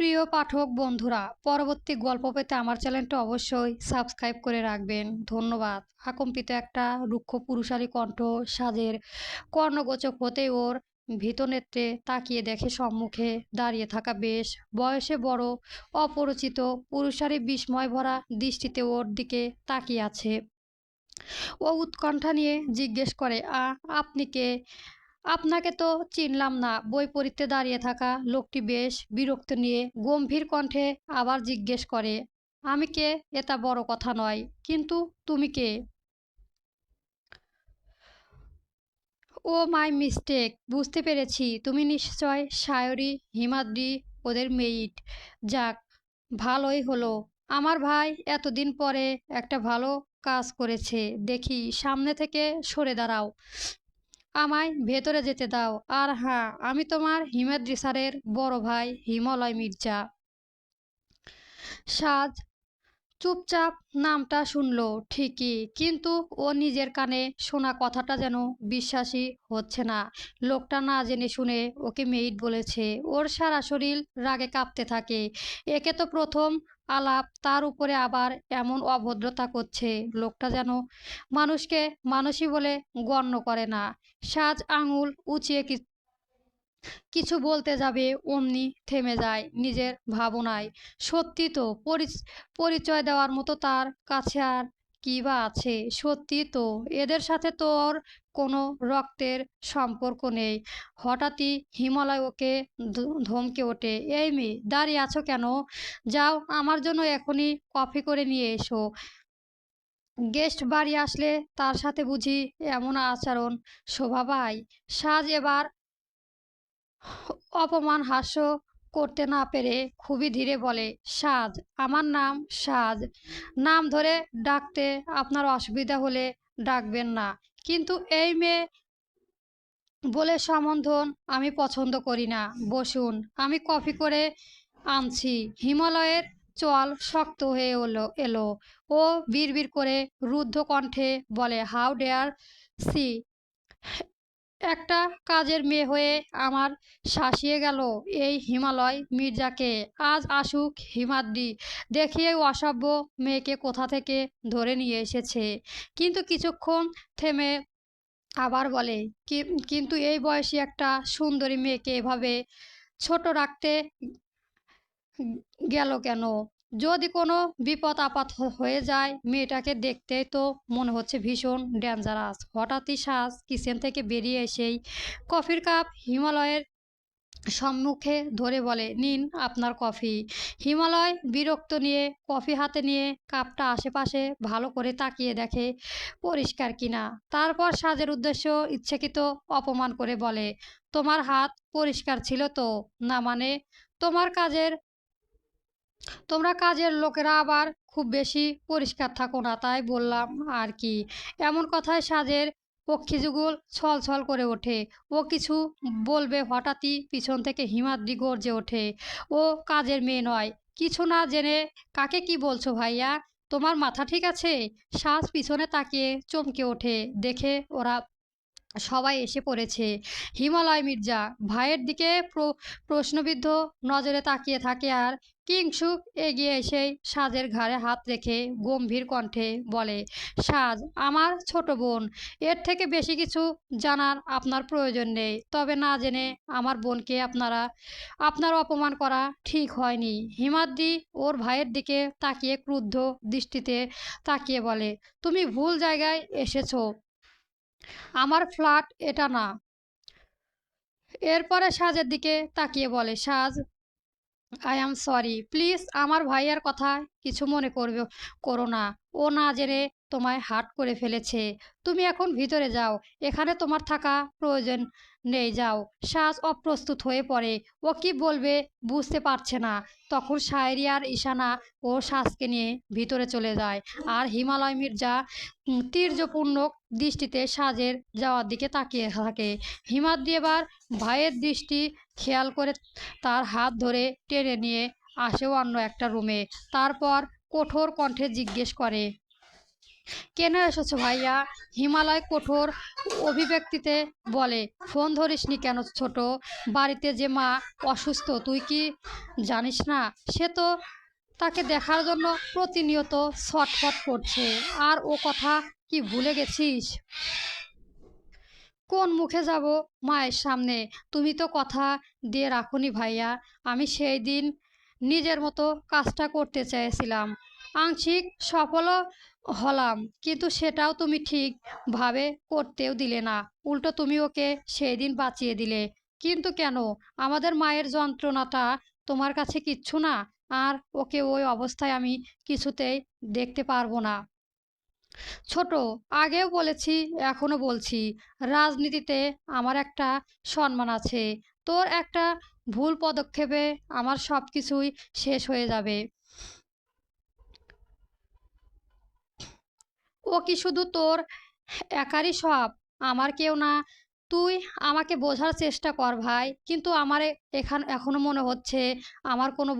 প্রিয় পাঠক বন্ধুরা, পরবর্তী গল্প পেতে আমার চ্যানেলটা অবশ্যই সাবস্ক্রাইব করে রাখবেন। ধন্যবাদ। আকম্পিত একটা রুক্ষ পুরুষালী কণ্ঠ সাজের কর্ণগোচর হতেই ওর ভীতনেত্রে তাকিয়ে দেখে সম্মুখে দাঁড়িয়ে থাকা বেশ বয়সে বড় অপরিচিত পুরুষালী বিস্ময় ভরা দৃষ্টিতে ওর দিকে তাকিয়ে আছে। ও উৎকণ্ঠা নিয়ে জিজ্ঞেস করে, আপনি কে? আপনাকে তো চিনলাম না। বই পড়তে দাঁড়িয়ে থাকা লোকটি বেশ বিরক্ত নিয়ে গম্ভীর কণ্ঠে আবার জিজ্ঞেস করে, আমি কে এটা বড় কথা নয়, কিন্তু তুমি কে? ও মাই মিস্টেক, বুঝতে পেরেছি। তুমি নিশ্চয় সায়রী হিমাদ্রি, ওদের মেইড। যাক, ভালোই হলো। আমার ভাই এতদিন পরে একটা ভালো কাজ করেছে। দেখি, সামনে থেকে সরে দাঁড়াও, আমায় ভেতরে যেতে দাও। আর হ্যাঁ, আমি তোমার হিমাদ্রি স্যারের বড় ভাই হিমালয় মির্জা। সাজ চুপচাপ নামটা শুনল ঠিকই, কিন্তু ও নিজের কানে শোনা কথাটা যেন বিশ্বাসই হচ্ছে না। লোকটা না জেনে শুনে ওকে মেইড বলেছে। ওর সারা শরীর রাগে কাঁপতে থাকে। একে তো প্রথম আলাপ, তার উপরে আবার এমন অভদ্রতা করছে। লোকটা যেন মানুষকে মানুষই বলে গণ্য করে না। সাজ আঙুল উঁচিয়ে কিছু বলতে যাবে, অমনি থেমে যায় নিজের ভাবনায়। সত্যি তো, পরিচয় দেওয়ার মতো তার কাছে আর কি বা আছে? সত্যি তো, এদের সাথে তো ওর কোনো রক্তের সম্পর্ক নেই। হঠাৎই হিমালয় ওকে ধমকে ওঠে, এই মেয়ে, দাঁড়িয়ে আছো কেন? যাও, আমার জন্য এখনই কফি করে নিয়ে এসো। গেস্ট বাড়ি আসলে তার সাথে বুঝি এমন আচরণ শোভা পায়? সাজ এবার অপমান হাস্য করতে না পেরে খুবই ধীরে বলে, সাজ, আমার নাম সাজ। নাম ধরে ডাকতে আপনার অসুবিধা হলে ডাকবেন না, কিন্তু এই মেয়ে বলে সম্বোধন আমি পছন্দ করি না। বসুন, আমি কফি করে আনছি। হিমালয়ের চোয়াল শক্ত হয়ে এলো। ও বিড়বিড় করে রুদ্ধ কণ্ঠে বলে, হাউ ডেয়ার সি! একটা কাজের মেয়ে হয়ে আমার শাসিয়ে গেল এই হিমালয় মির্জাকে। আজ আসুক হিমাদ্রি, দেখিয়ে অসভ্য মেয়েকে কোথা থেকে ধরে নিয়ে এসেছে। কিন্তু কিছুক্ষণ থেমে আবার বলে, কিন্তু এই বয়সী একটা সুন্দরী মেয়েকে এভাবে ছোট রাখতে গেল কেন? যদি কোনো বিপদ আপদ হয়ে যায়? মেয়েটাকে দেখতেই তো মনে হচ্ছে ভীষণ ডেঞ্জারাস। হঠাৎই সাজ কিচেন থেকে বেরিয়ে এসেই কফির কাপ হিমালয়ের সম্মুখে ধরে বলে, নিন আপনার কফি। হিমালয় বিরক্ত নিয়ে কফি হাতে নিয়ে কাপটা আশেপাশে ভালো করে তাকিয়ে দেখে পরিষ্কার কিনা। তারপর সাজের উদ্দেশ্য ইচ্ছাকৃত অপমান করে বলে, তোমার হাত পরিষ্কার ছিল তো? না মানে, তোমার কাজের তোমরা কাজের লোকেরা আবার খুব বেশি পরিষ্কার থাকো না, তাই বললাম আর কি। এমন কথায় সাজের পক্ষীযুগল ছলছল করে ওঠে। ও কিছু বলবে, হঠাৎই পিছন থেকে হিমাদ্রি গর্জে ওঠে, ও কাজের মেয়ে নয়। কিছু না জেনে কাকে কি বলছো ভাইয়া? তোমার মাথা ঠিক আছে? সাজ পিছনে তাকিয়ে চমকে ওঠে, দেখে ওরা সবাই এসে পড়েছে। হিমালয় মির্জা ভাইয়ের দিকে প্রশ্নবিদ্ধ নজরে তাকিয়ে থাকে, আর কিংসুক এগিয়ে এসে সাজের ঘাড়ে হাত রেখে গম্ভীর কণ্ঠে বলে, সাজ, আমার ছোট বোন। এর থেকে বেশি কিছু জানার আপনার প্রয়োজন নেই। তবে না জেনে আমার বোনকে আপনার অপমান করা ঠিক হয়নি। হিমাদ্রি ওর ভাইয়ের দিকে তাকিয়ে ক্রুদ্ধ দৃষ্টিতে তাকিয়ে বলে, তুমি ভুল জায়গায় এসেছো। আমার ফ্ল্যাট এটা না। এরপরে সাজের দিকে তাকিয়ে বলে, সাজ, আই অ্যাম সরি, প্লিজ আমার ভাইয়ার কথা কিছু মনে করো না। ও না জেনে তোমায় হার্ট করে ফেলেছে। তুমি এখন ভিতরে যাও, এখানে তোমার থাকা প্রয়োজন নেই, যাও। সাজ অপ্রস্তুত হয়ে পড়ে। ও কি বলবে বুঝতে পারছে না। তখন শায়রি আর ঈশানা ও সাজকে নিয়ে ভিতরে চলে যায়, আর হিমালয় মির্জা তীর্যপূর্ণ দৃষ্টিতে সাজের যাওয়ার দিকে তাকিয়ে থাকে। হিমাদ্রি এবার ভাইয়ের দৃষ্টি খেয়াল করে তার হাত ধরে টেনে নিয়ে আসে অন্য একটা রুমে। তারপর কঠোর কণ্ঠে জিজ্ঞেস করে, কেন এসেছো ভাইয়া? হিমালয় কঠোর অভিব্যক্তিতে বলে। ফোন ধরিসনি কেন ছোট? বাড়িতে যে মা অসুস্থ তুই কি জানিস না? সে তো তাকে দেখার জন্য প্রতিনিয়ত ছটফট করছে। আর ও কথা কি ভুলে গেছিস? কোন মুখে যাব মায়ের সামনে? তুমি তো কথা দিয়ে রাখোনি ভাইয়া। আমি সেই দিন নিজের মতো কাজটা করতে চেয়েছিলাম, আংশিক সফলও হলাম, কিন্তু সেটাও তুমি ঠিকভাবে করতেও দিলে না। উল্টো তুমি ওকে সেই দিন বাঁচিয়ে দিলে। কিন্তু কেন? আমাদের মায়ের যন্ত্রণাটা তোমার কাছে কিচ্ছু না? আর ওকে ওই অবস্থায় আমি কিছুতেই দেখতে পারবো না। ছোট, আগেও বলেছি, এখনো বলছি, রাজনীতিতে আমার একটা সম্মান আছে। তোর একটা ভুল পদক্ষেপে আমার সব কিছুই শেষ হয়ে যাবে। ও কি শুধু তোর একারই সব? আমার কেউ না। তুই আমাকে বোঝার চেষ্টা কর ভাই। কিন্তু আমার এখনো মনে হচ্ছে আমার কোনো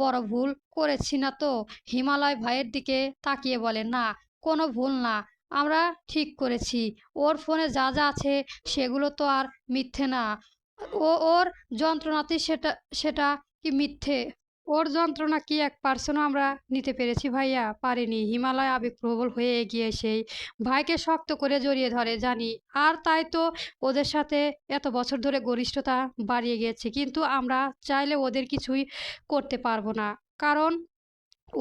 বড় ভুল করেছি না তো? হিমালয় ভাইয়ের দিকে তাকিয়ে বলে, না, কোনো ভুল না। আমরা ঠিক করেছি। ওর ফোনে যা যা আছে সেগুলো তো আর মিথ্যে না। ওর যন্ত্রণাতে সেটা সেটা কি মিথ্যে? ওর যন্ত্রণা কি 1% আমরা নিতে পেরেছি ভাইয়া? পারিনি। হিমালয় আবেগপ্রবল হয়ে এগিয়ে এসেই ভাইকে শক্ত করে জড়িয়ে ধরে, জানি। আর তাই তো ওদের সাথে এত বছর ধরে ঘনিষ্ঠতা বাড়িয়ে গেছে। কিন্তু আমরা চাইলে ওদের কিছুই করতে পারবো না। কারণ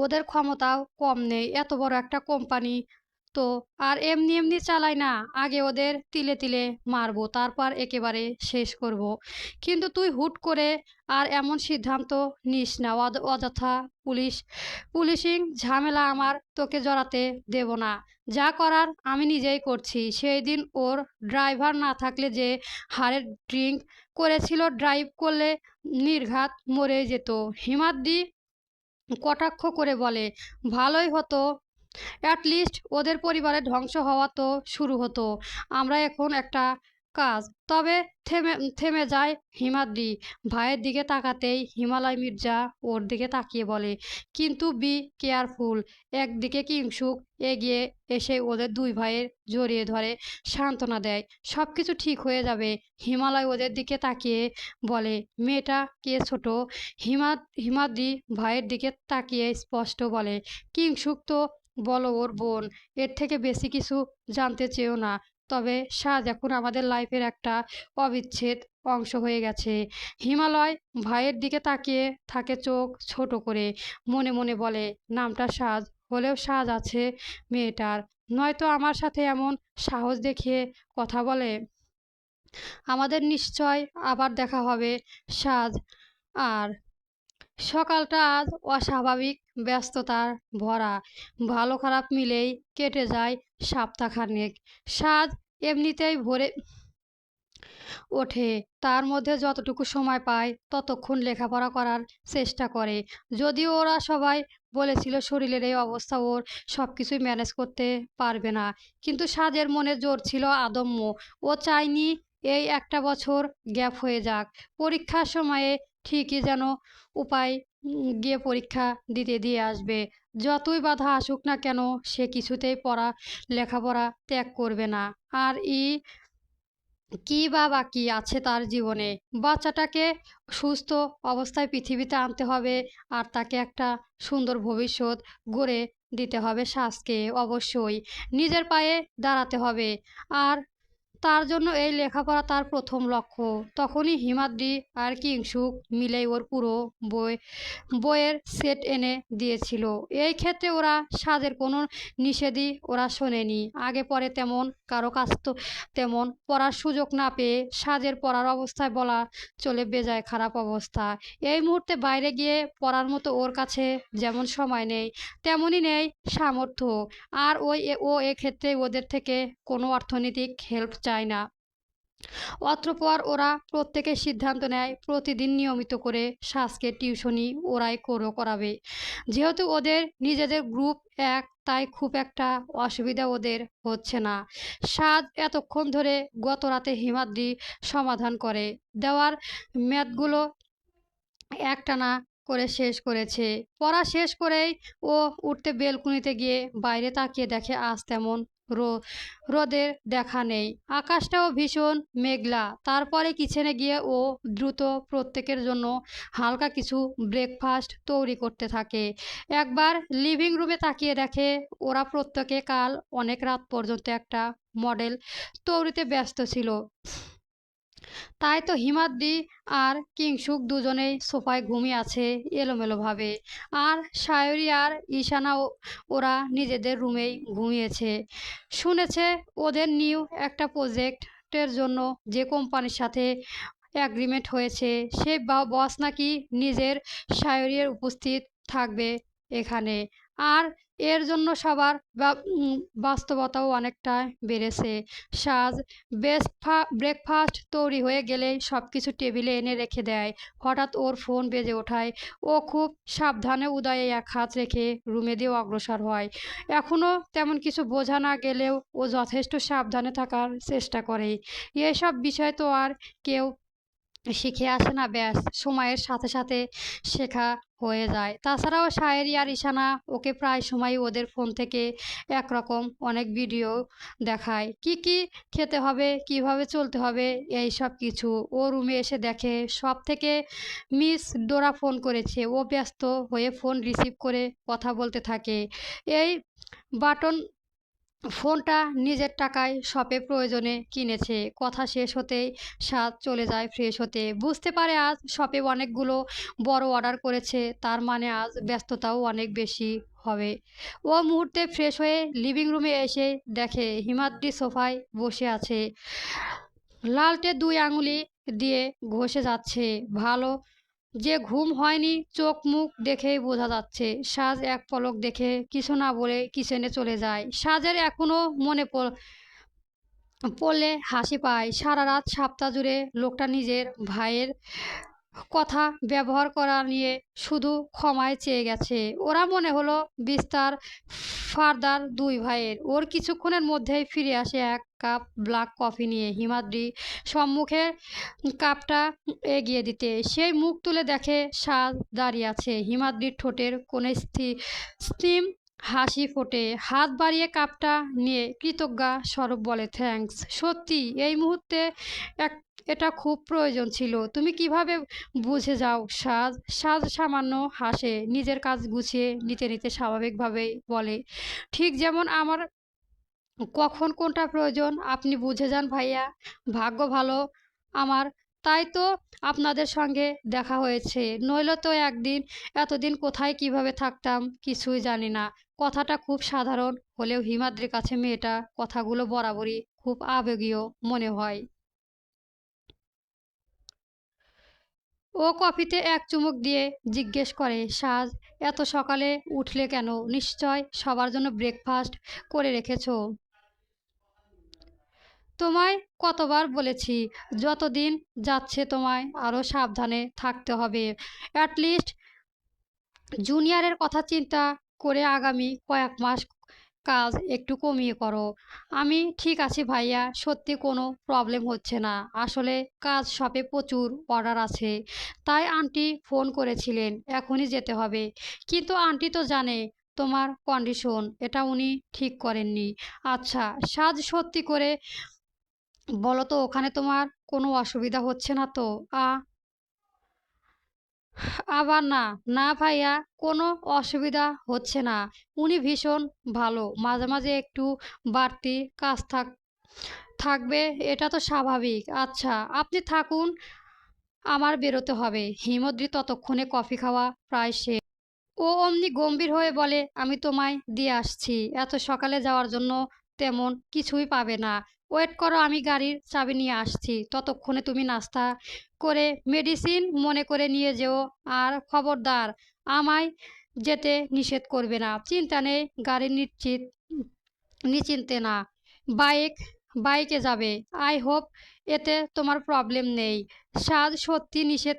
ওদের ক্ষমতাও কম নেই। এত বড় একটা কোম্পানি তো আর এমনি এমনি চালায় না। আগে ওদের তিলে তিলে মারবো, তারপর একেবারে শেষ করব। কিন্তু তুই হুট করে আর এমন সিদ্ধান্ত নিস না। অযথা পুলিশ পুলিশিং ঝামেলা আমার তোকে জড়াতে দেব না। যা করার আমি নিজেই করছি। সেই দিন ওর ড্রাইভার না থাকলে যে হারে ড্রিঙ্ক করেছিল, ড্রাইভ করলে নির্ঘাত মরে যেত। হিমাদ্রি কটাক্ষ করে বলে, ভালোই হতো, অ্যাটলিস্ট ওদের পরিবারের ধ্বংস হওয়া তো শুরু হতো। আমরা এখন একটা কাজ। তবে থেমে থেমে যায় হিমাদ্রি। ভাইয়ের দিকে তাকাতেই হিমালয় মির্জা ওর দিকে তাকিয়ে বলে, কিন্তু বি কেয়ারফুল। একদিকে কিংসুক এগিয়ে এসে ওদের দুই ভাইয়ের জড়িয়ে ধরে সান্ত্বনা দেয়, সব কিছু ঠিক হয়ে যাবে। হিমালয় ওদের দিকে তাকিয়ে বলে, মেয়েটা কে ছোট? হিমাদ্রি ভাইয়ের দিকে তাকিয়ে স্পষ্ট বলে, কিংসুক তো বলো ওর বোন। এর থেকে বেশি কিছু জানতে চেয়েও না। তবে সাজ এখন আমাদের লাইফের একটা অবিচ্ছেদ অংশ হয়ে গেছে। হিমালয় ভাইয়ের দিকে তাকিয়ে থাকে চোখ ছোট করে। মনে মনে বলে, নামটা সাজ হলেও সাজ আছে মেয়েটার। নয়তো আমার সাথে এমন সাহস দেখিয়ে কথা বলে। আমাদের নিশ্চয় আবার দেখা হবে সাজ। আর সকালটা আজ অস্বাভাবিক ব্যস্ততার ভরা। ভালো খারাপ মিলেই কেটে যায় সপ্তাহখানেক। সাজ এমনিতেই ভোরে ওঠে। তার মধ্যে যতটুকু সময় পায় ততক্ষণ লেখাপড়া করার চেষ্টা করে। যদিও ওরা সবাই বলেছিল শরীরের এই অবস্থা ওর সব কিছুই ম্যানেজ করতে পারবে না, কিন্তু সাজের মনে জোর ছিল আদম্য। ও চায়নি এই একটা বছর গ্যাপ হয়ে যাক। পরীক্ষার সময়ে ঠিকই যেন উপায় গিয়ে পরীক্ষা দিতে দিয়ে আসবে। যতই বাধা আসুক না কেন সে কিছুতেই লেখাপড়া ত্যাগ করবে না। আর কি বা বাকি আছে তার জীবনে? বাচ্চাটাকে সুস্থ অবস্থায় পৃথিবীতে আনতে হবে, আর তাকে একটা সুন্দর ভবিষ্যৎ গড়ে দিতে হবে। সাজকে অবশ্যই নিজের পায়ে দাঁড়াতে হবে। আর তার জন্য এই লেখাপড়া তার প্রথম লক্ষ্য। তখনই হিমাদ্রি আর কিংসুক মিলেই ওর পুরো বই বইয়ের সেট এনে দিয়েছিল। এই ক্ষেত্রে ওরা সাজের কোনো নিষেধই ওরা শোনেনি। আগে পরে তেমন কারো কাছ তো তেমন পড়ার সুযোগ না পেয়ে সাজের পড়ার অবস্থায় বলা চলে বেজায় খারাপ অবস্থা। এই মুহূর্তে বাইরে গিয়ে পড়ার মতো ওর কাছে যেমন সময় নেই, তেমনই নেই সামর্থ্য। আর ও এক্ষেত্রে ওদের থেকে কোনো অর্থনৈতিক হেল্প চায় না। অতঃপর ওরা প্রত্যেকে সিদ্ধান্ত নেয় প্রতিদিন নিয়মিত করে সাজকে টিউশনি ওরাই করাবে। যেহেতু ওদের নিজেদের গ্রুপ এক, তাই খুব একটা অসুবিধা ওদের হচ্ছে না। সাজ এতক্ষণ ধরে গত রাতে হিমাদ্রি সমাধান করে দেওয়ার ম্যাথগুলো একটানা করে শেষ করেছে। পড়া শেষ করেই ও উঠতে বেলকুনিতে গিয়ে বাইরে তাকিয়ে দেখে আজ তেমন রো রোদের দেখা নেই। আকাশটাও ভীষণ মেঘলা। তারপরে কিচেনে গিয়ে ও দ্রুত প্রত্যেকের জন্য হালকা কিছু ব্রেকফাস্ট তৈরি করতে থাকে। একবার লিভিং রুমে তাকিয়ে দেখে ওরা প্রত্যেকে কাল অনেক রাত পর্যন্ত একটা মডেল তৈরিতে ব্যস্ত ছিল। তাই তো হিমাদ্রি আর কিংশুক দুজনেই সোফায় ঘুমিয়ে আছে এলোমেলোভাবে। আর সায়রী আর ঈশানা ওরা নিজেদের রুমেই ঘুমিয়েছে। শুনেছে ওদের নিউ একটা প্রজেক্টের জন্য যে কোম্পানির সাথে এগ্রিমেন্ট হয়েছে সেই বস নাকি নিজের সায়রীর উপস্থিত থাকবে এখানে। আর এর জন্য সবার বাস্তবতাও অনেকটা বেড়েছে। সাজ ব্রেকফাস্ট তৈরি হয়ে গেলেই সব কিছু টেবিলে এনে রেখে দেয়। হঠাৎ ওর ফোন বেজে ওঠায়। ও খুব সাবধানে উদয়ে এক হাত রেখে রুমে দিয়ে অগ্রসর হয়। এখনও তেমন কিছু বোঝা না গেলেও ও যথেষ্ট সাবধানে থাকার চেষ্টা করে। এসব বিষয় তো আর কেউ শিখে আসে না, ব্যাস সময়ের সাথে সাথে শেখা হয়ে যায়। তাছাড়াও সায়েরি আর ঈশানা ওকে প্রায় সময় ওদের ফোন থেকে একরকম অনেক ভিডিও দেখায়, কি কি খেতে হবে, কিভাবে চলতে হবে, এই সব কিছু। ও রুমে এসে দেখে সব থেকে মিস ডোরা ফোন করেছে। ও ব্যস্ত হয়ে ফোন রিসিভ করে কথা বলতে থাকে। এই বাটন ফোনটা নিজের টাকায় শপে প্রয়োজনে কিনেছে। কথা শেষ হতেই সাদ চলে যায় ফ্রেশ হতে। বুঝতে পারে আজ শপে অনেকগুলো বড় অর্ডার করেছে, তার মানে আজ ব্যস্ততাও অনেক বেশি হবে। ও মুহূর্তে ফ্রেশ হয়ে লিভিং রুমে এসে দেখে হিমাদ্রি সোফায় বসে আছে, লালটে দুই আঙুলি দিয়ে ঘষে যাচ্ছে। ভালো যে ঘুম হয়নি চোখ মুখ দেখেই বোঝা যাচ্ছে। সাজ এক পলক দেখে কিছু না বলে কিচেনে চলে যায়। সাজের এখনো মনে পড়লে হাসি পায়। সারা রাত সপ্তাহ জুড়ে লোকটা নিজের ভাইয়ের কথা ব্যবহার করা নিয়ে শুধু ক্ষমায় চেয়ে গেছে। ওরা মনে হলো বিস্তার ফারদার দুই ভাইয়ের। ওর কিছুক্ষণের মধ্যেই ফিরে আসে এক কাপ ব্ল্যাক কফি নিয়ে। হিমাদ্রি সম্মুখে কাপটা এগিয়ে দিতে সেই মুখ তুলে দেখে সাজ দাঁড়িয়ে আছে। হিমাদ্রির ঠোঁটের কোণে স্টিম হাসি ফোটে। হাত বাড়িয়ে কাপটা নিয়ে কৃতজ্ঞা স্বরূপ বলে, থ্যাঙ্কস। সত্যি এই মুহূর্তে এক এটা খুব প্রয়োজন ছিল। তুমি কিভাবে বুঝে যাও? সাজ সাজ সামান্য হাসে, নিজের কাজ গুছিয়ে নিতে নিতে স্বাভাবিকভাবেই বলে, ঠিক যেমন আমার কখন কোনটা প্রয়োজন আপনি বুঝে যান ভাইয়া। ভাগ্য ভালো আমার, তাই তো আপনাদের সঙ্গে দেখা হয়েছে, নইলে তো এতদিন কোথায় কিভাবে থাকতাম কিছুই জানি না। কথাটা খুব সাধারণ হলেও হিমাদ্রির কাছে মেয়েটা কথাগুলো বরাবরই খুব আবেগীয় মনে হয়। ও কফিতে এক চুমুক দিয়ে জিজ্ঞেস করে, সাজ এত সকালে উঠলে কেন? নিশ্চয় সবার জন্য ব্রেকফাস্ট করে রেখেছো। তোমায় কতবার বলেছি যতদিন যাচ্ছে তোমায় আরও সাবধানে থাকতে হবে। অ্যাটলিস্ট জুনিয়রের কথা চিন্তা করে আগামী কয়েক মাস কাজ একটু কমিয়ে করো। আমি ঠিক আছি ভাইয়া, সত্যি কোনো প্রবলেম হচ্ছে না। আসলে কাজ শপে প্রচুর অর্ডার আছে, তাই আন্টি ফোন করেছিলেন এখনই যেতে হবে। কিন্তু আন্টি তো জানে তোমার কন্ডিশন, এটা উনি ঠিক করেননি। আচ্ছা সাজ, সত্যি করে বলো তো ওখানে তোমার কোনো অসুবিধা হচ্ছে না তো? আবার না, না ভাইয়া, কোনো অসুবিধা হচ্ছে না। উনি ভীষণ ভালো। মাঝে মাঝে একটু বাড়তি কাজ থাকবে, এটা তো স্বাভাবিক। আচ্ছা আপনি থাকুন, আমার বেরোতে হবে। হিমদ্রি ততক্ষণে কফি খাওয়া প্রায় শেষ। ও অমনি গম্ভীর হয়ে বলে, আমি তোমায় দিয়ে আসছি। এত সকালে যাওয়ার জন্য তেমন কিছুই পাবে না। ওয়েট করো, আমি গাড়ির চাবি নিয়ে আসছি। ততক্ষণে তুমি নাস্তা করে মেডিসিন মনে করে নিয়ে যেও। আর খবরদার আমায় যেতে নিষেধ করবে না। চিন্তা নেই, গাড়ি নিশ্চিন্তে না, বাইক বাইকে যাবে। আই হোপ এতে তোমার প্রবলেম নেই। সাজ সত্যি নিষেধ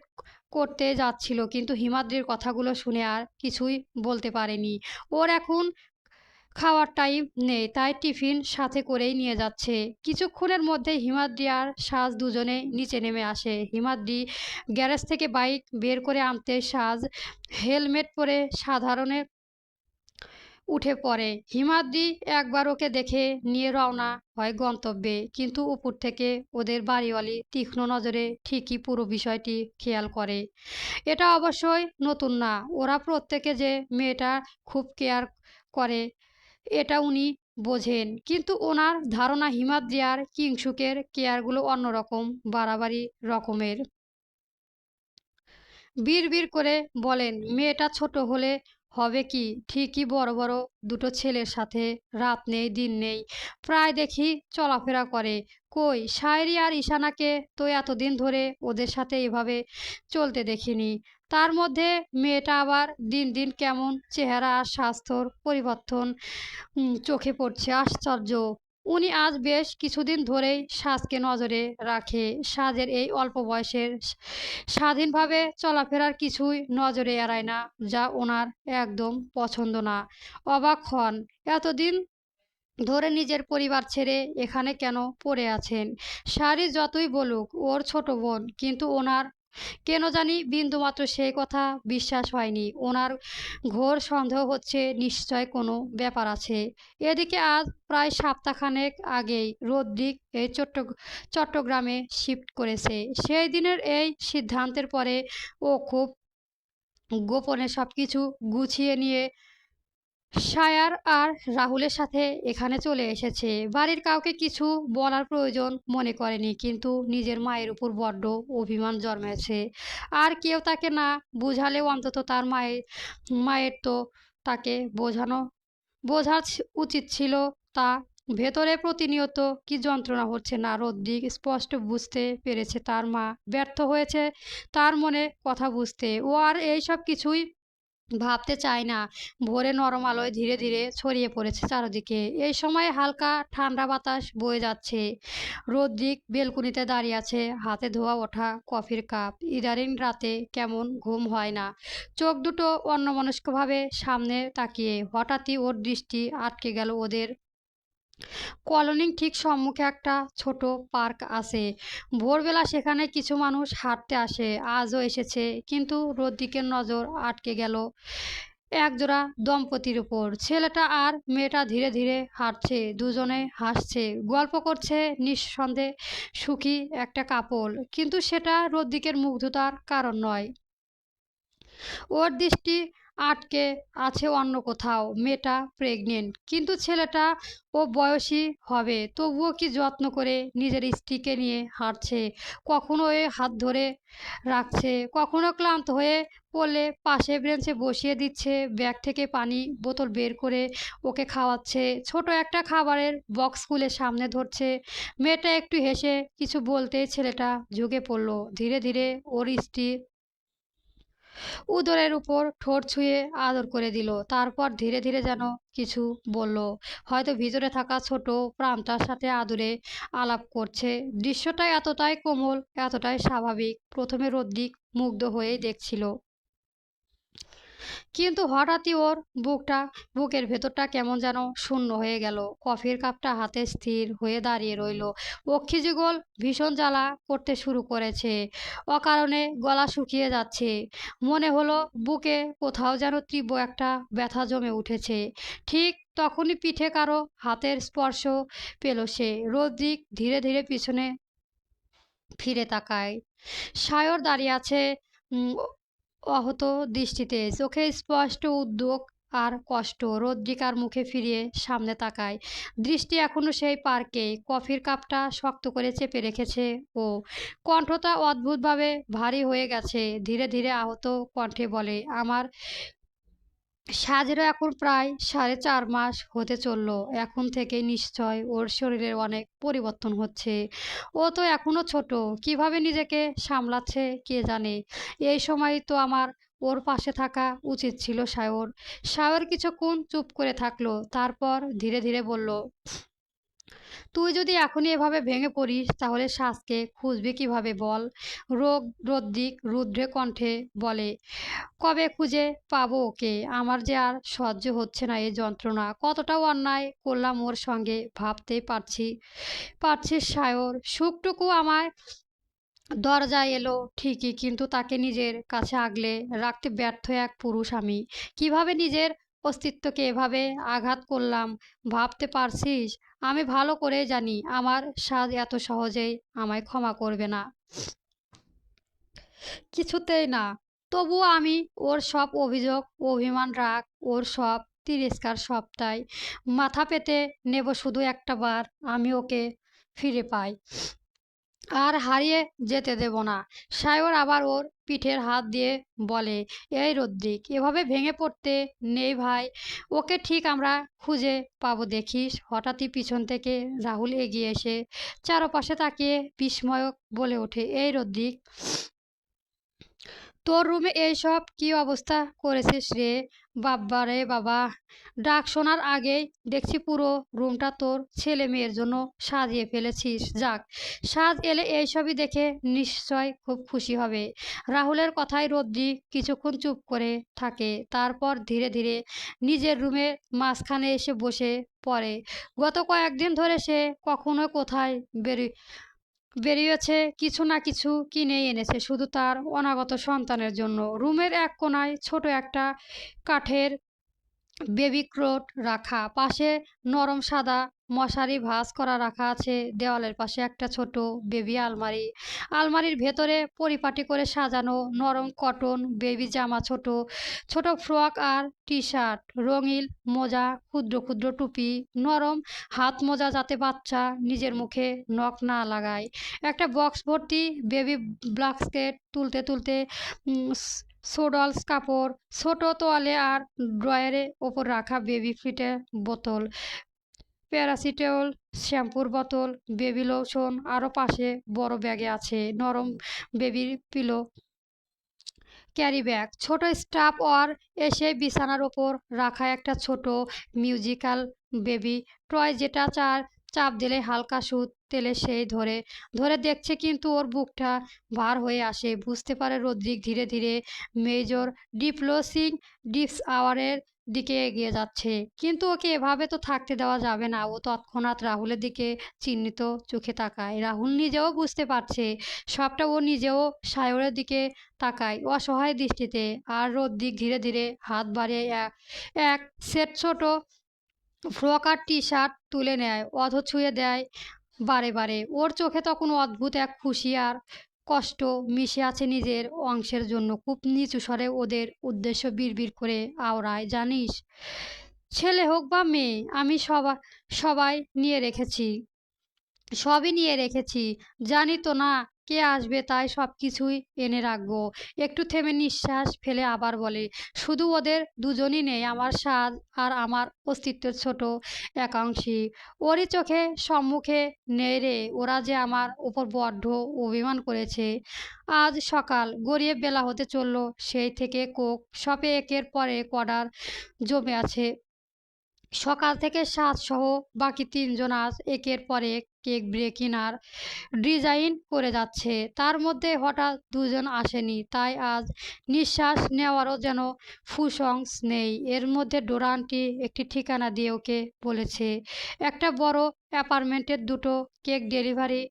করতে যাচ্ছিল, কিন্তু হিমাদ্রির কথাগুলো শুনে আর কিছুই বলতে পারেনি। ওর এখন খাওয়ার টাইম নেই, তাই টিফিন সাথে করেই নিয়ে যাচ্ছে। কিছুক্ষণের মধ্যে হিমাদ্রি আর সাজ দুজনে নিচে নেমে আসে। হিমাদ্রি গ্যারেজ থেকে বাইক বের করে আনতে সাজ হেলমেট পরে সাধারণে উঠে পড়ে। হিমাদ্রি একবার ওকে দেখে নিয়ে রওনা হয় গন্তব্যে, কিন্তু উপর থেকে ওদের বাড়িওয়ালি তীক্ষ্ণ নজরে ঠিকই পুরো বিষয়টি খেয়াল করে। এটা অবশ্যই নতুন না, ওরা প্রত্যেকে যে মেয়েটা খুব কেয়ার করে এটা উনি বোঝেন, কিন্তু ওনার ধারণা হিমাদ্রি আর কিংসুকের কেয়ারগুলো অন্যরকম, বাড়াবাড়ি রকমের। বিড়বিড় করে বলেন, মেয়েটা ছোট হলে হবে কি, ঠিকই বড় বড় দুটো ছেলের সাথে রাত নেই দিন নেই প্রায় দেখি চলাফেরা করে। কই শায়রি আর ঈশানাকে তো এতদিন ধরে ওদের সাথে এভাবে চলতে দেখিনি। তার মধ্যে মেয়েটা আবার দিন দিন কেমন চেহারা আর স্বাস্থ্যর পরিবর্তন চোখে পড়ছে। আশ্চর্য। উনি আজ বেশ কিছুদিন ধরেই সাজকে নজরে রাখে। সাজের এই অল্প বয়সের স্বাধীনভাবে চলাফেরার কিছুই নজরে এড়ায় না, যা ওনার একদম পছন্দ না। অবাক হন, এতদিন ধরে নিজের পরিবার ছেড়ে এখানে কেন পড়ে আছেন। শাড়ি যতই বলুক ওর ছোট বোন, কিন্তু ওনার কেন জানি বিন্দুমাত্র সেই কথা বিশ্বাস হয়নি। ওনার ঘোর সন্দেহ হচ্ছে নিশ্চয় কোনো ব্যাপার আছে। এদিকে আজ প্রায় সপ্তাহখানেক আগেই রদ্রিক এই চট্টগ্রামে শিফট করেছে। সেই দিনের এই সিদ্ধান্তের পরে ও খুব গোপনে সবকিছু গুছিয়ে নিয়ে সায়ার আর রাহুলের সাথে এখানে চলে এসেছে। বাড়ির কাউকে কিছু বলার প্রয়োজন মনে করেনি, কিন্তু নিজের মায়ের উপর বড্ড অভিমান জন্মেছে। আর কেউ তাকে না বুঝালেও অন্তত তার মায়ের তো তাকে বোঝার উচিত ছিল। তা ভেতরে প্রতিনিয়ত কি যন্ত্রণা হচ্ছে না রদ্রিক স্পষ্ট বুঝতে পেরেছে। তার মা ব্যর্থ হয়েছে তার মনে কথা বুঝতে। ও আর এইসব কিছুই ভাবতে চায় না। ভোরে নরম আলোয় ধীরে ধীরে ছড়িয়ে পড়েছে চারদিকে। এই সময় হালকা ঠান্ডা বাতাস বয়ে যাচ্ছে। রদ্রিক বেলকুনিতে দাঁড়িয়ে আছে, হাতে ধোয়া ওঠা কফির কাপ। ইদারিং রাতে কেমন ঘুম হয় না। চোখ দুটো অন্যমনস্কভাবে সামনে তাকিয়ে। হঠাৎই ওর দৃষ্টি আটকে গেল ওদের কলোনির ঠিক সম্মুখে একটা ছোট পার্ক আছে। ভোরবেলা সেখানে কিছু মানুষ হাঁটতে আসে, আজও এসেছে। কিন্তু রদ্রিকের নজর আটকে গেল একজোড়া দম্পতির উপর। ছেলেটা আর মেয়েটা ধীরে ধীরে হাঁটছে, দুজনে হাসছে, গল্প করছে, নিঃসন্দেহে সুখী একটা কাপল। কিন্তু সেটা রদ্রিকের মুগ্ধতার কারণ নয়। ওর দৃষ্টি আটকে আছে অন্য কোথাও। মেয়েটা প্রেগনেন্ট, কিন্তু ছেলেটা ও বয়সী হবে, তবুও কি যত্ন করে নিজের স্ত্রীকে নিয়ে হাঁটছে। কখনো ওই হাত ধরে রাখছে, কখনো ক্লান্ত হয়ে পড়লে পাশে বেঞ্চে বসিয়ে দিচ্ছে, ব্যাগ থেকে পানি বোতল বের করে ওকে খাওয়াচ্ছে, ছোট একটা খাবারের বক্স খুলে সামনে ধরছে। মেয়েটা একটু হেসে কিছু বলতে ছেলেটা ঝুঁকে পড়ল। ধীরে ধীরে ওর স্ত্রী উদরের উপর ঠোঁট ছুঁয়ে আদর করে দিল। তারপর ধীরে ধীরে যেন কিছু বলল, হয়তো ভিতরে থাকা ছোট প্রাণটার সাথে আদুরে আলাপ করছে। দৃশ্যটা এতটাই কোমল, এতটাই স্বাভাবিক, প্রথমে রদ্রিক মুগ্ধ হয়েই দেখছিল। কিন্তু হঠাৎই ওর বুকের ভেতরটা কেমন যেন শূন্য হয়ে গেল। কফির কাপটা হাতে স্থির হয়ে দাঁড়িয়ে রইল। অক্ষিযুগল ভীষণ জ্বালা করতে শুরু করেছে। অকারণে গলা শুকিয়ে যাচ্ছে। মনে হলো বুকে কোথাও যেন তীব্র একটা ব্যথা জমে উঠেছে। ঠিক তখনই পিঠে কারো হাতের স্পর্শ পেল সে। রদ্রিক ধীরে ধীরে পিছনে ফিরে তাকায়। সায়র দাঁড়িয়ে আছে উম, অহত দৃষ্টিতে, চোখে স্পষ্ট উদ্বেগ আর কষ্ট। রদ্রিকার মুখে ফিরিয়ে সামনে তাকায়। দৃষ্টি এখনো সেই পার্কে। কফির কাপটা শক্ত করে চেপে রেখেছে ও। কণ্ঠটা অদ্ভুতভাবে ভারী হয়ে গেছে। ধীরে ধীরে আহত কণ্ঠে বলে, আমার সাজেরও এখন প্রায় 4.5 মাস হতে চললো। এখন থেকেই নিশ্চয় ওর শরীরের অনেক পরিবর্তন হচ্ছে। ও তো এখনো ছোট, কিভাবে নিজেকে সামলাচ্ছে কে জানে। এই সময় তো আমার ওর পাশে থাকা উচিত ছিল সায়র। সায়র কিছুক্ষণ চুপ করে থাকলো, তারপর ধীরে ধীরে বলল, তুই যদি এখনই এভাবে ভেঙে পড়িস তাহলে সাজকে খুঁজবি কিভাবে বল? রদ্রিক রুদ্রে কণ্ঠে বলে। কবে খুঁজে পাবো ওকে? আমার যে আর সহ্য হচ্ছে না এই যন্ত্রণা। কতটা অন্যায় করলাম ওর সঙ্গে ভাবতেই পারছিস সায়র? সুখটুকু আমার দরজায় এলো ঠিকই, কিন্তু তাকে নিজের কাছে আগলে রাখতে ব্যর্থ এক পুরুষ আমি। কিভাবে নিজের অস্তিত্বকে এভাবে আঘাত করলাম ভাবতে পারছিস? আমি ভালো করে জানি আমার সাজ এত সহজেই আমায় ক্ষমা করবে না, কিছুতেই না। তবুও আমি ওর সব অভিযোগ, অভিমান, রাগ, ওর সব তিরস্কার সবটাই মাথা পেতে নেব শুধু একটা বার আমি ওকে ফিরে পাই। আর হারিয়ে যেতে দেব না। সায়র আবার ওর পিঠের হাত দিয়ে বলে, এই রদ্রিক, এভাবে ভেঙে পড়তে নেই ভাই। ওকে ঠিক আমরা খুঁজে পাবো দেখিস। হঠাৎই পিছন থেকে রাহুল এগিয়ে এসে চারপাশে তাকিয়ে বিস্ময়ক বলে ওঠে, এই রদ্রিক, তোর রুমে এইসব কি অবস্থা করেছিস রে? বাব্বা রে বাবা! ডাক শোনার আগেই দেখছি পুরো রুমটা তোর ছেলে মেয়ের জন্য সাজিয়ে ফেলেছিস। যাক, সাজ এলে এইসবই দেখে নিশ্চয় খুব খুশি হবে। রাহুলের কথায় রদ্রি কিছুক্ষণ চুপ করে থাকে, তারপর ধীরে ধীরে নিজের রুমের মাঝখানে এসে বসে পড়ে। গত কয়েকদিন ধরে সে কখনো কোথায় বেরি বেরিয়েছে, কিছু না কিছু কিনে এনেছে শুধু তার অনাগত সন্তানের জন্য। রুমের এক কোণায় ছোট একটা কাঠের বেবি ক্রোট রাখা, পাশে নরম সাদা মশারি ভাঁজ করা রাখা আছে। দেওয়ালের পাশে একটা ছোট বেবি আলমারি, আলমারির ভেতরে পরিপাটি করে সাজানো নরম কটন বেবি জামা, ছোট ছোট ফ্রক আর টি শার্ট, রঙিন মোজা, ক্ষুদ্র ক্ষুদ্র টুপি, নরম হাত মোজা যাতে বাচ্চা নিজের মুখে নখ না লাগায়। একটা বক্স ভর্তি বেবি ব্ল্যাঙ্কেট, তুলতে তুলতে সোডলস কাপড়, ছোট তোয়ালে আর ড্রয়ারের ওপর রাখা বেবি ফিটের বোতল, প্যারাসিটামল, শ্যাম্পুর বোতল, বেবি লোশন, আরও পাশে বড় ব্যাগে আছে নরম বেবির পিলো, ক্যারি ব্যাগ, ছোট স্টাফ ওর। এসে বিছানার ওপর রাখা একটা ছোট মিউজিক্যাল বেবি টয়, যেটা চাপ দিলে হালকা সুদ তেলে সেই ধরে ধরে দেখছে, কিন্তু ওর বুকটা ভার হয়ে আসে। বুঝতে পারে রদ্রিক ধীরে ধীরে মেজর ডিপ্লোসিং ডিপস আওয়ারের দিকে এগিয়ে যাচ্ছে, কিন্তু ওকে এভাবে তো থাকতে দেওয়া যাবে না। ও তৎক্ষণাৎ রাহুলের দিকে চিহ্নিত চোখে তাকায়। রাহুল নিজেও বুঝতে পারছে সবটা, ও নিজেও সায়রের দিকে তাকায় অসহায় দৃষ্টিতে। আর রদ্রিক ধীরে ধীরে হাত বাড়িয়ে এক এক সেট ছোট ফ্রক আর টি শার্ট তুলে নেয়, ছুঁয়ে দেয় বারে বারে। ওর চোখে তখন অদ্ভুত এক খুশি আর কষ্ট মিশে আছে নিজের অংশের জন্য। খুব নিচু স্বরে ওদের উদ্দেশ্য বিড়বিড় করে আওড়ায়, জানিস, ছেলে হোক বা মেয়ে, আমি সবাই নিয়ে রেখেছি, সবই নিয়ে রেখেছি। জানি তো না কে আসবে, তাই সব কিছুই এনে রাখবো। একটু থেমে নিঃশ্বাস ফেলে আবার বলে, শুধু ওদের দুজনই নেই, আমার স্বাদ আর আমার অস্তিত্বের ছোট একাংশী। ওরই চোখে সম্মুখে নেই রে। ওরা যে আমার উপর বড্ড অভিমান করেছে। আজ সকাল গড়িয়ে বেলা হতে চললো, সেই থেকে কোক শপে একের পর এক অর্ডার জমে আছে। সকাল থেকে সাজসহ বাকি তিনজন আজ একের পর এক কেক ব্রেকিং আর ডিজাইন করে যাচ্ছে। তার মধ্যে হঠাৎ দুজন আসেনি, তাই আজ নিঃশ্বাস নেওয়ারও যেন ফুসংস নেই। এর মধ্যে ডোরা আন্টি একটি ঠিকানা দিয়ে ওকে বলেছে একটা বড় অ্যাপার্টমেন্টের দুটো কেক ডেলিভারি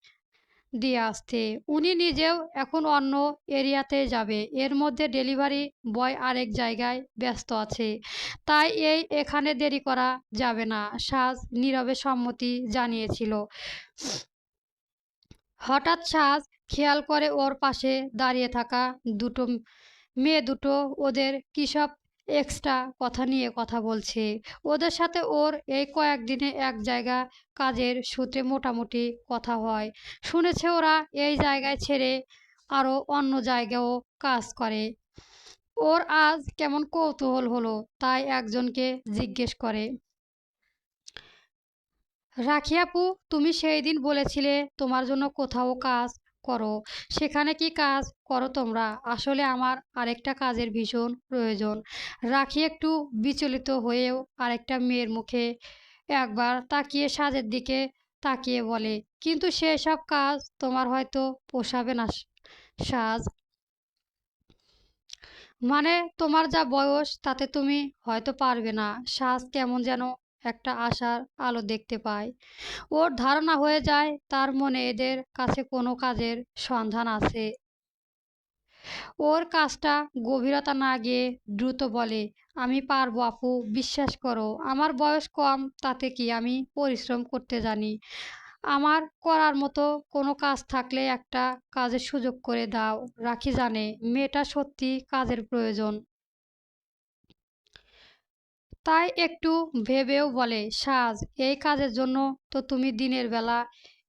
দিয়ে আসতে। উনি নিজেও এখন অন্য এরিয়াতে যাবে। এর মধ্যে ডেলিভারি বয় আরেক জায়গায় ব্যস্ত আছে, তাই এখানে দেরি করা যাবে না। সাজ নীরবে সম্মতি জানিয়েছিল। হঠাৎ সাজ খেয়াল করে ওর পাশে দাঁড়িয়ে থাকা দুটো মেয়ে দুটো ওদের কিসব এক্সট্রা কথা নিয়ে কথা বলছে। ওদের সাথে ওর এই কয়েকদিনে এক জায়গা কাজের সূত্রে মোটামুটি কথা হয়। শুনেছে ওরা এই জায়গায় ছেড়ে আরও অন্য জায়গায়ও কাজ করে। ওর আজ কেমন কৌতূহল হলো, তাই একজনকে জিজ্ঞেস করে, রাখি আপু, তুমি সেই দিন বলেছিলে তোমার জন্য কোথাও কাজ করো, সেখানে কি কাজ করো তোমরা? আসলে আমার আরেকটা কাজের ভীষণ প্রয়োজন। রাখি একটু বিচলিত হয়েও আরেকটা মেয়ের মুখে একবার তাকিয়ে সাজের দিকে তাকিয়ে বলে, কিন্তু সেসব কাজ তোমার হয়তো পোষাবে না সাজ। মানে তোমার যা বয়স তাতে তুমি হয়তো পারবে না। সাজ কেমন যেন একটা আশার আলো দেখতে পায়। ওর ধারণা হয়ে যায় তার মনে এদের কাছে কোনো কাজের সন্ধান আছে। ওর কাজটা গভীরতা না গিয়ে দ্রুত বলে, আমি পারবো আপু, বিশ্বাস করো। আমার বয়স কম, তাতে কি, আমি পরিশ্রম করতে জানি। আমার করার মতো কোনো কাজ থাকলে একটা কাজের সুযোগ করে দাও। রাখি জানে মেয়েটা সত্যি কাজের প্রয়োজন, তাই একটু ভেবেও বলে, সাজ, এই কাজের জন্য তো তুমি দিনের বেলা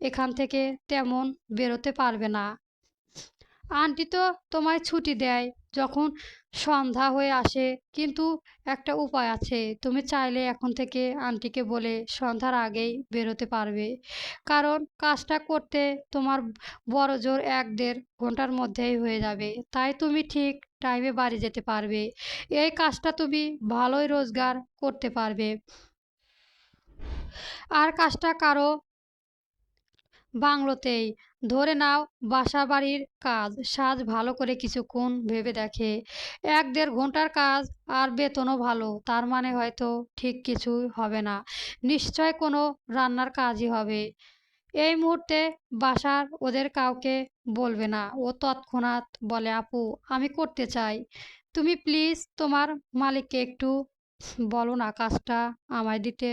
এখান থেকে তেমন বেরোতে পারবে না। আন্টি তো তোমায় ছুটি দেয় যখন সন্ধ্যা হয়ে আসে। কিন্তু একটা উপায় আছে, তুমি চাইলে এখন থেকে আন্টিকে বলে সন্ধ্যার আগেই বেরোতে পারবে। কারণ কাজটা করতে তোমার বড়জোর ১-১.৫ ঘন্টার মধ্যেই হয়ে যাবে। তাই তুমি ঠিক টাইমে বাড়ি যেতে পারবে। এই কাজটা তুমি ভালোই রোজগার করতে পারবে। আর কাজটা কারো বাংলোতেই, ধরে নাও বাসাবাড়ির কাজ। সাজ ভালো করে কিছুক্ষণ ভেবে দেখে। ১-১.৫ ঘন্টার কাজ, আর বেতনও ভালো। তার মানে হয়তো ঠিক কিছুই হবে না, নিশ্চয় কোনো রান্নার কাজই হবে। এই মুহূর্তে বাসার ওদের কাউকে বলবে না। ও তৎক্ষণাৎ বলে, আপু, আমি করতে চাই। তুমি প্লিজ তোমার মালিককে একটু বলো না কাজটা আমায় দিতে।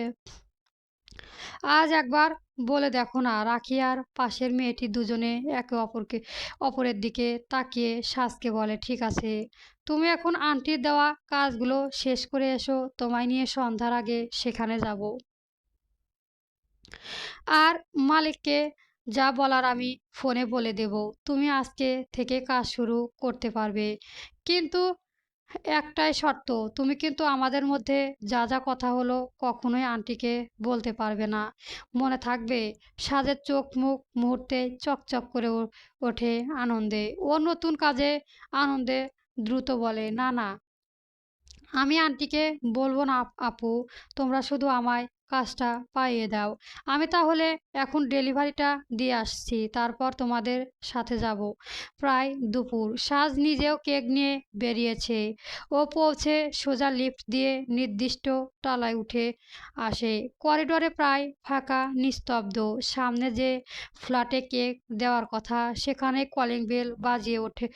আজ একবার বলে দেখো না। রাখি আর পাশের মেয়েটি দুজনে একে অপরের দিকে তাকিয়ে সাজকে বলে, ঠিক আছে, তুমি এখন আন্টির দেওয়া কাজগুলো শেষ করে এসো, তোমায় নিয়ে সন্ধ্যার আগে সেখানে যাব। আর মালিককে যা বলার আমি ফোনে বলে দেব। তুমি আজকে থেকে কাজ শুরু করতে পারবে। কিন্তু একটাই শর্ত, তুমি কিন্তু আমাদের মধ্যে যা যা কথা হলো কখনোই আন্টিকে বলতে পারবে না। মনে থাকবে? সাজের চোখ মুখ মুহূর্তে চকচক করে ওঠে আনন্দে। ও নতুন কাজে আনন্দে দ্রুত বলে, না না, আমি আন্টিকে বলবো না আপু, তোমরা শুধু আমায় কাজটা পাইয়ে দাও। আমি তাহলে এখন ডেলিভারিটা দিয়ে আসছি, তারপর তোমাদের সাথে যাব। প্রায় দুপুর। সাজ নিজেও কেক নিয়ে বেরিয়েছে। ও পৌঁছে সোজা লিফট দিয়ে নির্দিষ্ট তলায় উঠে আসে। করিডোরে প্রায় ফাঁকা, নিস্তব্ধ। সামনে যে ফ্ল্যাটে কেক দেওয়ার কথা, সেখানে কলিং বেল বাজিয়ে ওঠে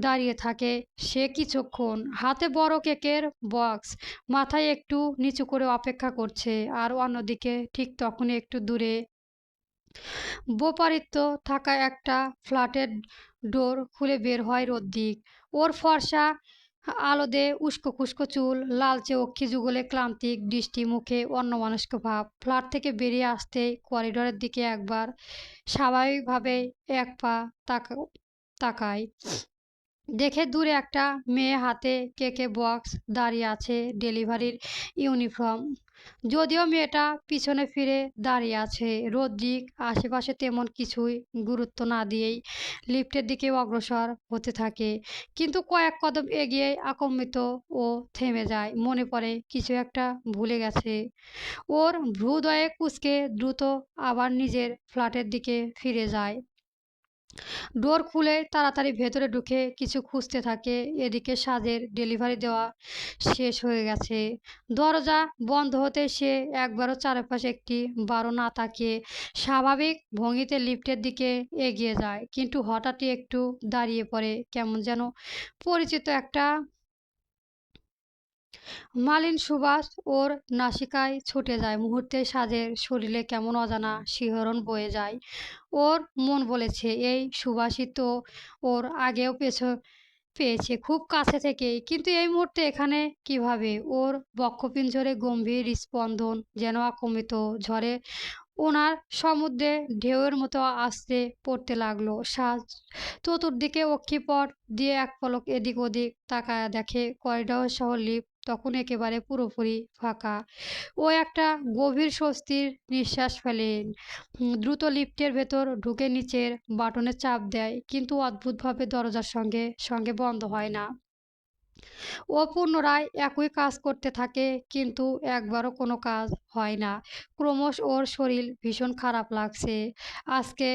দাঁড়িয়ে থাকে সে কিছুক্ষণ, হাতে বড় কেকের বক্স, মাথায় একটু নিচু করে অপেক্ষা করছে। আর অন্যদিকে ঠিক তখনই একটু দূরে বোপারিত্ব থাকা একটা ফ্ল্যাটের ডোর খুলে বের হয় রদ্দিক। ওর ফর্সা আলোদে উস্কো খুস্কো চুল, লালচে অক্ষি যুগলে ক্লান্তিক দৃষ্টি, মুখে অন্যমনস্ক ভাব। ফ্ল্যাট থেকে বেরিয়ে আসতেই করিডোরের দিকে একবার স্বাভাবিকভাবে এক পা তাকায়। দেখে দূরে একটা মেয়ে হাতে কেকে বক্স দাঁড়িয়ে আছে, ডেলিভারির ইউনিফর্ম। যদিও মেয়েটা পিছনে ফিরে দাঁড়িয়ে আছে। রদ্রিক আশেপাশে তেমন কিছুই গুরুত্ব না দিয়েই লিফটের দিকে অগ্রসর হতে থাকে। কিন্তু কয়েক কদম এগিয়ে আচম্বিত ও থেমে যায়। মনে পড়ে কিছু একটা ভুলে গেছে। ওর ভ্রুদয়ে কুঁচকে দ্রুত আবার নিজের ফ্ল্যাটের দিকে ফিরে যায়। ডোর খুলে তাড়াতাড়ি ভেতরে ঢুকে কিছু খুঁজতে থাকে। এদিকে সাজের ডেলিভারি দেওয়া শেষ হয়ে গেছে। দরজা বন্ধ হতে সে একবারও চারপাশে একটি বারো না তাকিয়ে স্বাভাবিক ভঙ্গিতে লিফটের দিকে এগিয়ে যায়। কিন্তু হঠাৎই একটু দাঁড়িয়ে পড়ে। কেমন যেন পরিচিত একটা মালিন সুবাস ওর নাসিকায় ছুটে যায়। মুহূর্তে সাজের শরীরে কেমন অজানা শিহরণ বয়ে যায়। ওর মন বলেছে এই সুবাসই তো ওর আগেও পেয়েছে, খুব কাছে থেকেই। কিন্তু এই মুহূর্তে এখানে কিভাবে? ওর বক্ষপিঞ্জরে গম্ভীর স্পন্দন যেন আকুমিত ঝড়ে ওনার সমুদ্রে ঢেউয়ের মতো আস্তে পড়তে লাগলো। সাজ চতুর্দিকে অক্ষিপট দিয়ে এক পলক এদিক ওদিক তাকায়া দেখে করিডোর সহ লিফট তখন একেবারে পুরোপুরি ফাঁকা। ও একটা গভীর স্বস্তির নিঃশ্বাস ফেলেন। দ্রুত লিফটের ভেতর ঢুকে নিচের বাটনে চাপ দেয়, কিন্তু অদ্ভুতভাবে দরজার সঙ্গে সঙ্গে বন্ধ হয় না। ও পুনরায় একই কাজ করতে থাকে, কিন্তু একবারও কোনো কাজ হয় না। ক্রমশ ওর শরীর ভীষণ খারাপ লাগছে। আজকে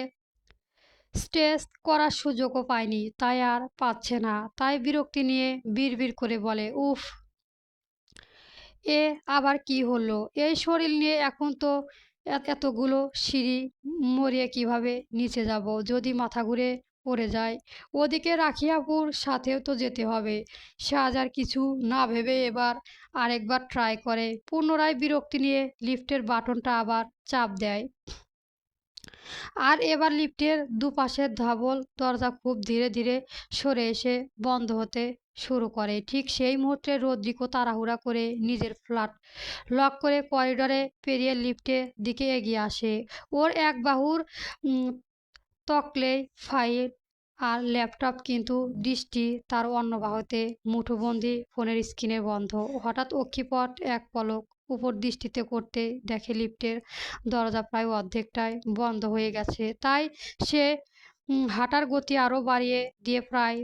স্ট্রেচ করার সুযোগও পায়নি, তাই আর পাচ্ছে না। তাই বিরক্তি নিয়ে বিড়বিড় করে বলে, উফ, এ আবার কি হলো? এই শরীর নিয়ে এখন তো এতগুলো সিঁড়ি মরিয়ে কিভাবে নিচে যাব? যদি মাথা ঘুরে পড়ে যায়। ওদিকে রাখিয়াপুর সাথেও তো যেতে হবে। সাজ আর কিছু না ভেবে এবার আরেকবার ট্রাই করে। পুনরায় বিরক্তি নিয়ে লিফটের বাটনটা আবার চাপ দেয়। আর এবার লিফটের দুপাশের ধবল দরজা খুব ধীরে ধীরে সরে এসে বন্ধ হতে শুরু করে। ঠিক সেই মুহূর্তে রদ্রিকো তাড়াহুড়া করে নিজের ফ্ল্যাট লক করে করিডরে পেরিয়ে লিফটের দিকে এগিয়ে আসে। ওর এক বাহুর উম, তকলে ফাইল আর ল্যাপটপ, কিন্তু দৃষ্টি তার অন্য বাহুতে মুঠোবন্দি ফোনের স্ক্রিনে বন্ধ। হঠাৎ অক্ষিপট এক পলক উপর দৃষ্টিতে করতে দেখে লিফটের দরজা প্রায় অর্ধেকটায় বন্ধ হয়ে গেছে। তাই সে হাঁটার গতি আরও বাড়িয়ে দিয়ে প্রায়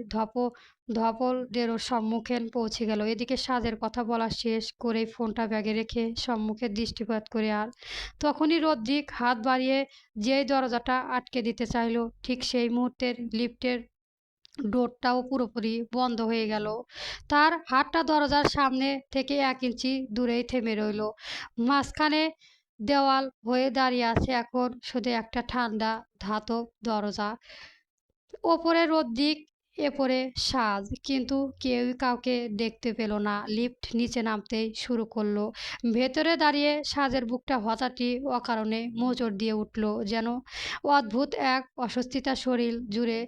ধপলদেরও সম্মুখে পৌঁছে গেল। এদিকে সাজের কথা বলা শেষ করেই ফোনটা ব্যাগে রেখে সম্মুখে দৃষ্টিপাত করে, আর তখনই রদ্রিক হাত বাড়িয়ে যেই দরজাটা আটকে দিতে চাইল, ঠিক সেই মুহূর্তের লিফটের ডোরটাও পুরোপুরি বন্ধ হয়ে গেল। তার হাতটা দরজার সামনে থেকে 1 ইঞ্চি দূরেই থেমে রইল। মাঝখানে দেওয়াল হয়ে দাঁড়িয়ে আছে এখন শুধু একটা ঠান্ডা ধাতব দরজা। ওপরে রদ্রিক, এপরে সাজ, কিন্তু কেউই কাউকে দেখতে পেল না। লিফট নিচে নামতেই শুরু করলো। ভেতরে দাঁড়িয়ে সাজের বুকটা হঠাৎই অকারণে মোচড় দিয়ে উঠল, যেন অদ্ভুত এক অস্বস্তিতা শরীর জুড়ে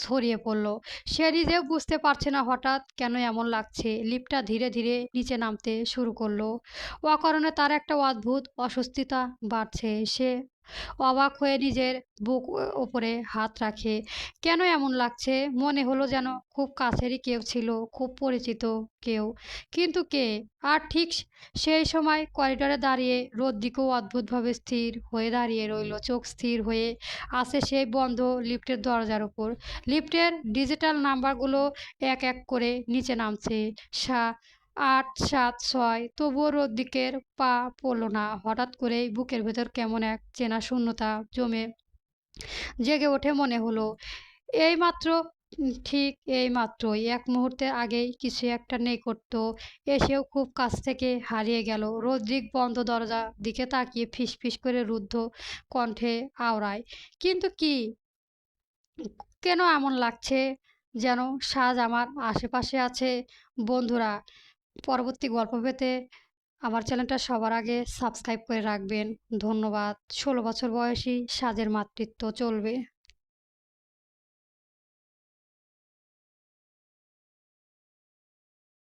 ছড়িয়ে পড়ল। সে নিজেও বুঝতে পারছে না হঠাৎ কেন এমন লাগছে। লিফটটা ধীরে ধীরে নিচে নামতে শুরু করলো। অকারণে তার একটা অদ্ভুত অস্বস্তিতা বাড়ছে। সে অবাক হয়ে নিজের বুক ওপরে হাত রাখে। কেন এমন লাগছে? মনে হলো যেন খুব কাছেরই কেউ ছিল, খুব পরিচিত কেউ। কিন্তু কে? আর ঠিক সেই সময় করিডরে দাঁড়িয়ে রদ্রিকও অদ্ভুতভাবে স্থির হয়ে দাঁড়িয়ে রইল। চোখ স্থির হয়ে আছে সেই বন্ধ লিফটের দরজার উপর। লিফটের ডিজিটাল নাম্বারগুলো এক এক করে নিচে নামছে। 8, 7, 6। তবুও রদ্রিকের পা পড়ল না। হঠাৎ করেই বুকের ভেতর কেমন এক চেনা শূন্যতা জেগে ওঠে। মনে হলো এইমাত্র, ঠিক এইমাত্রই এক মুহূর্তের আগেই কিছু একটা নৈকট্য এসেও খুব কাছ থেকে হারিয়ে গেল। রদ্রিক বন্ধ দরজা দিকে তাকিয়ে ফিসফিস করে রুদ্ধ কণ্ঠে আওড়ায়, কিন্তু কি? কেন এমন লাগছে যেন সাজ আমার আশেপাশে আছে? বন্ধুরা, পরবর্তী গল্প পেতে আমার চ্যানেলটা সবার আগে সাবস্ক্রাইব করে রাখবেন। ধন্যবাদ। 16 বছর বয়সী সাজের মাতৃত্ব চলবে।